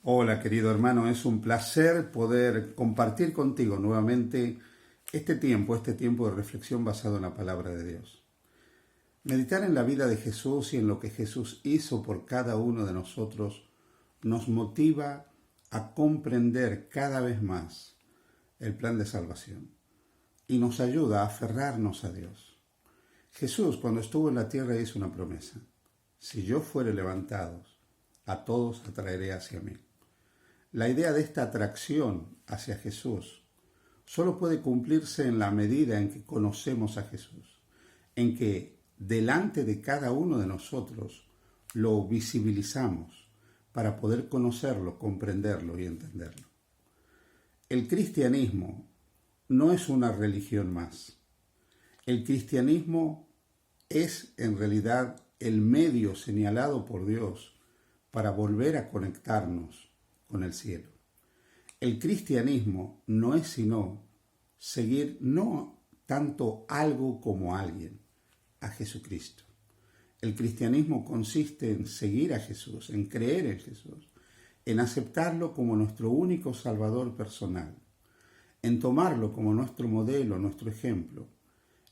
Hola querido hermano, es un placer poder compartir contigo nuevamente este tiempo de reflexión basado en la palabra de Dios. Meditar en la vida de Jesús y en lo que Jesús hizo por cada uno de nosotros nos motiva a comprender cada vez más el plan de salvación y nos ayuda a aferrarnos a Dios. Jesús, cuando estuvo en la tierra, hizo una promesa: si yo fuere levantado, a todos atraeré hacia mí. La idea de esta atracción hacia Jesús solo puede cumplirse en la medida en que conocemos a Jesús, en que delante de cada uno de nosotros lo visibilizamos para poder conocerlo, comprenderlo y entenderlo. El cristianismo no es una religión más. El cristianismo es en realidad el medio señalado por Dios para volver a conectarnos con el cielo. El cristianismo no es sino seguir no tanto algo como alguien, a Jesucristo. El cristianismo consiste en seguir a Jesús, en creer en Jesús, en aceptarlo como nuestro único Salvador personal, en tomarlo como nuestro modelo, nuestro ejemplo,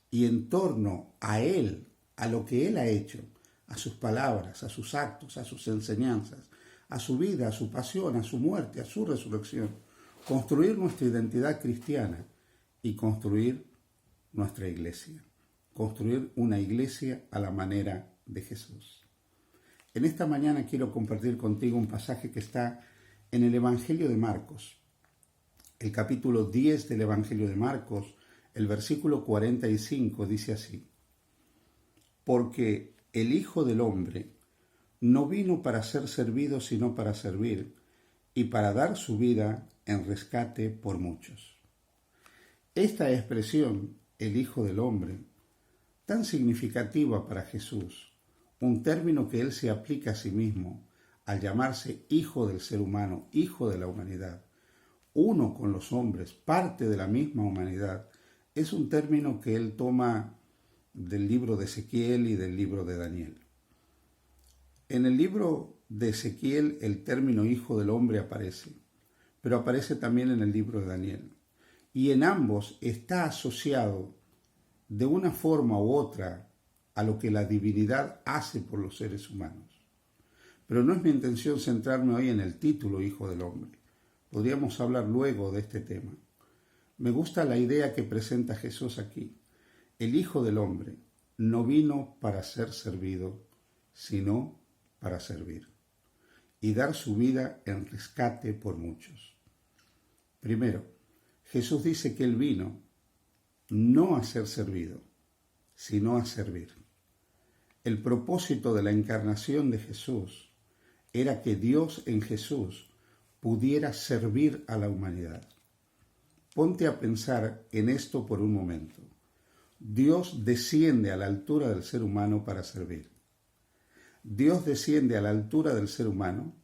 y en torno a Él, a lo que Él ha hecho, a sus palabras, a sus actos, a sus enseñanzas, a su vida, a su pasión, a su muerte, a su resurrección, construir nuestra identidad cristiana y construir nuestra iglesia, construir una iglesia a la manera de Jesús. En esta mañana quiero compartir contigo un pasaje que está en el Evangelio de Marcos, el capítulo 10 del Evangelio de Marcos, el versículo 45 dice así: porque el Hijo del Hombre no vino para ser servido, sino para servir, y para dar su vida en rescate por muchos. Esta expresión, el Hijo del Hombre, tan significativa para Jesús, un término que Él se aplica a sí mismo al llamarse Hijo del ser humano, Hijo de la humanidad, uno con los hombres, parte de la misma humanidad, es un término que Él toma del libro de Ezequiel y del libro de Daniel. En el libro de Ezequiel el término Hijo del Hombre aparece, pero aparece también en el libro de Daniel. Y en ambos está asociado de una forma u otra a lo que la divinidad hace por los seres humanos. Pero no es mi intención centrarme hoy en el título Hijo del Hombre. Podríamos hablar luego de este tema. Me gusta la idea que presenta Jesús aquí. El Hijo del Hombre no vino para ser servido, sino para servir y dar su vida en rescate por muchos. Primero, Jesús dice que Él vino no a ser servido, sino a servir. El propósito de la encarnación de Jesús era que Dios en Jesús pudiera servir a la humanidad. Ponte a pensar en esto por un momento. Dios desciende a la altura del ser humano para servir. Dios desciende a la altura del ser humano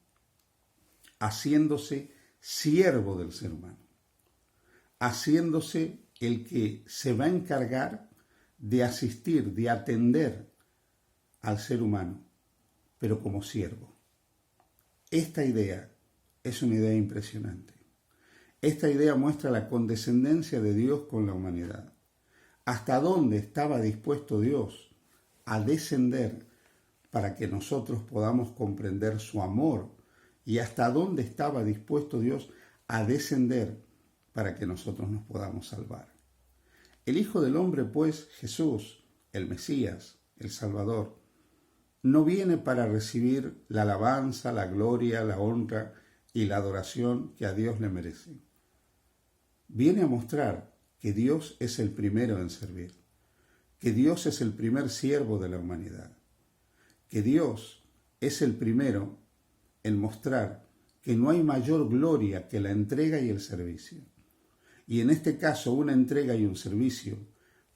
haciéndose siervo del ser humano, haciéndose el que se va a encargar de asistir, de atender al ser humano, pero como siervo. Esta idea es una idea impresionante. Esta idea muestra la condescendencia de Dios con la humanidad. ¿Hasta dónde estaba dispuesto Dios a descender para que nosotros podamos comprender su amor? ¿Y hasta dónde estaba dispuesto Dios a descender para que nosotros nos podamos salvar? El Hijo del Hombre, pues, Jesús, el Mesías, el Salvador, no viene para recibir la alabanza, la gloria, la honra y la adoración que a Dios le merece. Viene a mostrar que Dios es el primero en servir, que Dios es el primer siervo de la humanidad, que Dios es el primero en mostrar que no hay mayor gloria que la entrega y el servicio. Y en este caso una entrega y un servicio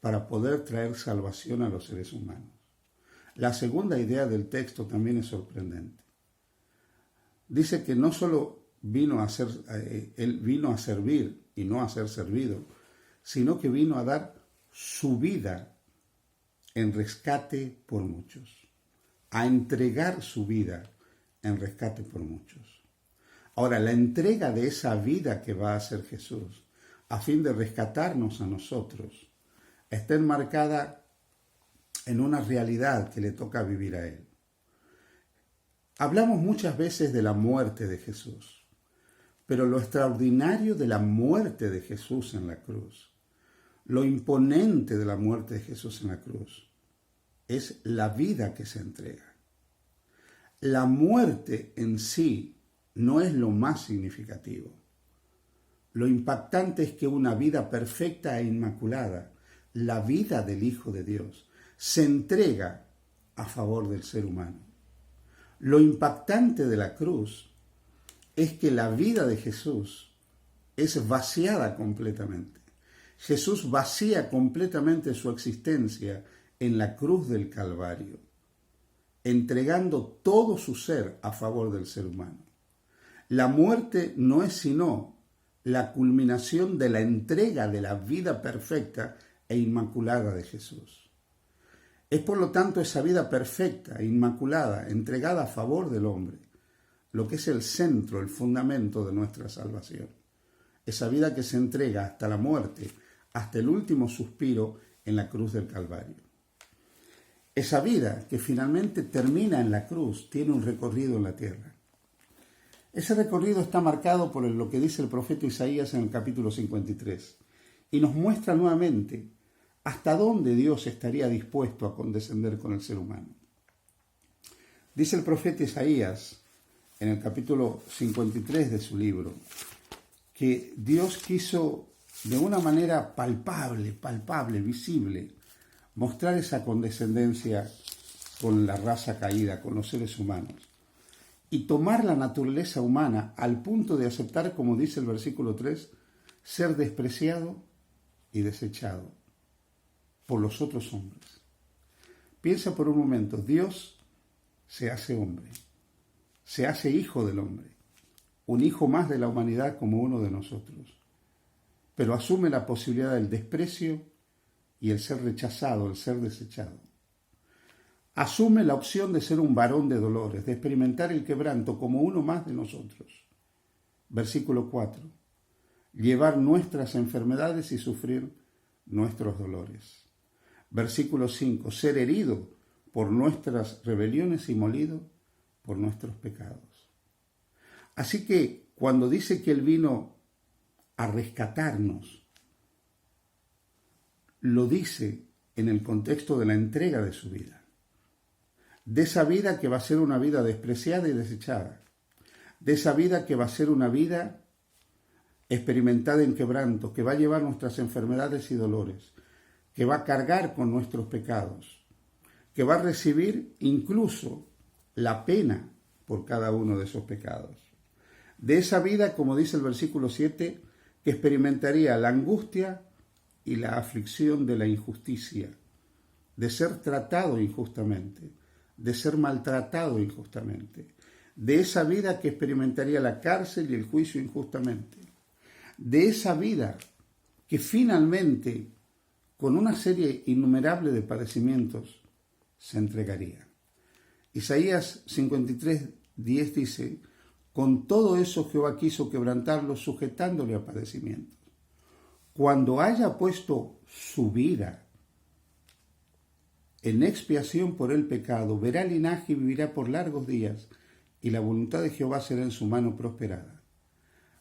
para poder traer salvación a los seres humanos. La segunda idea del texto también es sorprendente. Dice que no solo Él vino a servir y no a ser servido, sino que vino a dar su vida en rescate por muchos, a entregar su vida en rescate por muchos. Ahora, la entrega de esa vida que va a hacer Jesús, a fin de rescatarnos a nosotros, está enmarcada en una realidad que le toca vivir a Él. Hablamos muchas veces de la muerte de Jesús, pero lo extraordinario de la muerte de Jesús en la cruz, lo imponente de la muerte de Jesús en la cruz, es la vida que se entrega. La muerte en sí no es lo más significativo. Lo impactante es que una vida perfecta e inmaculada, la vida del Hijo de Dios, se entrega a favor del ser humano. Lo impactante de la cruz es que la vida de Jesús es vaciada completamente. Jesús vacía completamente su existencia en la cruz del Calvario, entregando todo su ser a favor del ser humano. La muerte no es sino la culminación de la entrega de la vida perfecta e inmaculada de Jesús. Es por lo tanto esa vida perfecta e inmaculada, entregada a favor del hombre, lo que es el centro, el fundamento de nuestra salvación. Esa vida que se entrega hasta la muerte, hasta el último suspiro en la cruz del Calvario. Esa vida que finalmente termina en la cruz tiene un recorrido en la tierra. Ese recorrido está marcado por lo que dice el profeta Isaías en el capítulo 53 y nos muestra nuevamente hasta dónde Dios estaría dispuesto a condescender con el ser humano. Dice el profeta Isaías en el capítulo 53 de su libro que Dios quiso de una manera palpable, visible, mostrar esa condescendencia con la raza caída, con los seres humanos, y tomar la naturaleza humana al punto de aceptar, como dice el versículo 3, ser despreciado y desechado por los otros hombres. Piensa por un momento, Dios se hace hombre, se hace hijo del hombre, un hijo más de la humanidad como uno de nosotros, pero asume la posibilidad del desprecio y el ser rechazado, el ser desechado. Asume la opción de ser un varón de dolores, de experimentar el quebranto como uno más de nosotros. Versículo 4. Llevar nuestras enfermedades y sufrir nuestros dolores. Versículo 5. Ser herido por nuestras rebeliones y molido por nuestros pecados. Así que cuando dice que Él vino a rescatarnos, lo dice en el contexto de la entrega de su vida. De esa vida que va a ser una vida despreciada y desechada. De esa vida que va a ser una vida experimentada en quebranto, que va a llevar nuestras enfermedades y dolores, que va a cargar con nuestros pecados, que va a recibir incluso la pena por cada uno de esos pecados. De esa vida, como dice el versículo 7, que experimentaría la angustia y la aflicción de la injusticia, de ser tratado injustamente, de ser maltratado injustamente, de esa vida que experimentaría la cárcel y el juicio injustamente, de esa vida que finalmente, con una serie innumerable de padecimientos, se entregaría. Isaías 53:10 dice, con todo eso Jehová quiso quebrantarlo, sujetándole a padecimientos. Cuando haya puesto su vida en expiación por el pecado, verá linaje y vivirá por largos días, y la voluntad de Jehová será en su mano prosperada.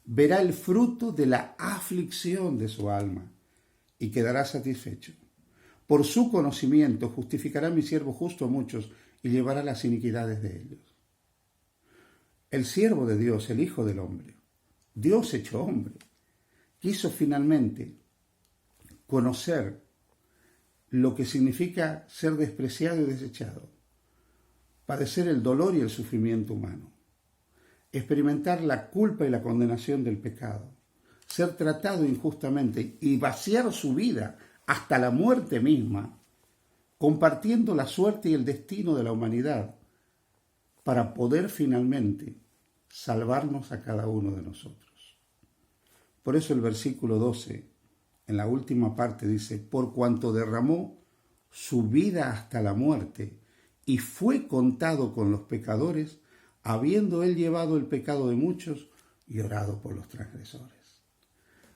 Verá el fruto de la aflicción de su alma, y quedará satisfecho. Por su conocimiento justificará mi siervo justo a muchos, y llevará las iniquidades de ellos. El siervo de Dios, el Hijo del Hombre, Dios hecho hombre, quiso finalmente conocer lo que significa ser despreciado y desechado, padecer el dolor y el sufrimiento humano, experimentar la culpa y la condenación del pecado, ser tratado injustamente y vaciar su vida hasta la muerte misma, compartiendo la suerte y el destino de la humanidad, para poder finalmente salvarnos a cada uno de nosotros. Por eso el versículo 12, en la última parte dice, por cuanto derramó su vida hasta la muerte y fue contado con los pecadores, habiendo él llevado el pecado de muchos, y orado por los transgresores.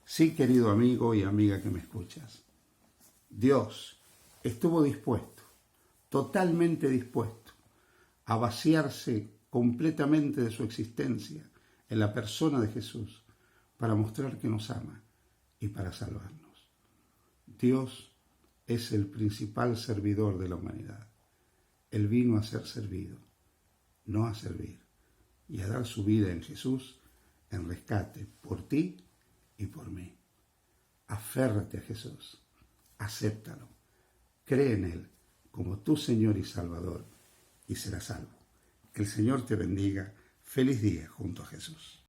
Sí, querido amigo y amiga que me escuchas, Dios estuvo dispuesto, totalmente dispuesto, a vaciarse completamente de su existencia en la persona de Jesús para mostrar que nos ama y para salvarnos. Dios es el principal servidor de la humanidad. Él vino a ser servido, no a servir, y a dar su vida en Jesús en rescate por ti y por mí. Aférrate a Jesús, acéptalo, cree en Él como tu Señor y Salvador y serás salvo. Que el Señor te bendiga. Feliz día junto a Jesús.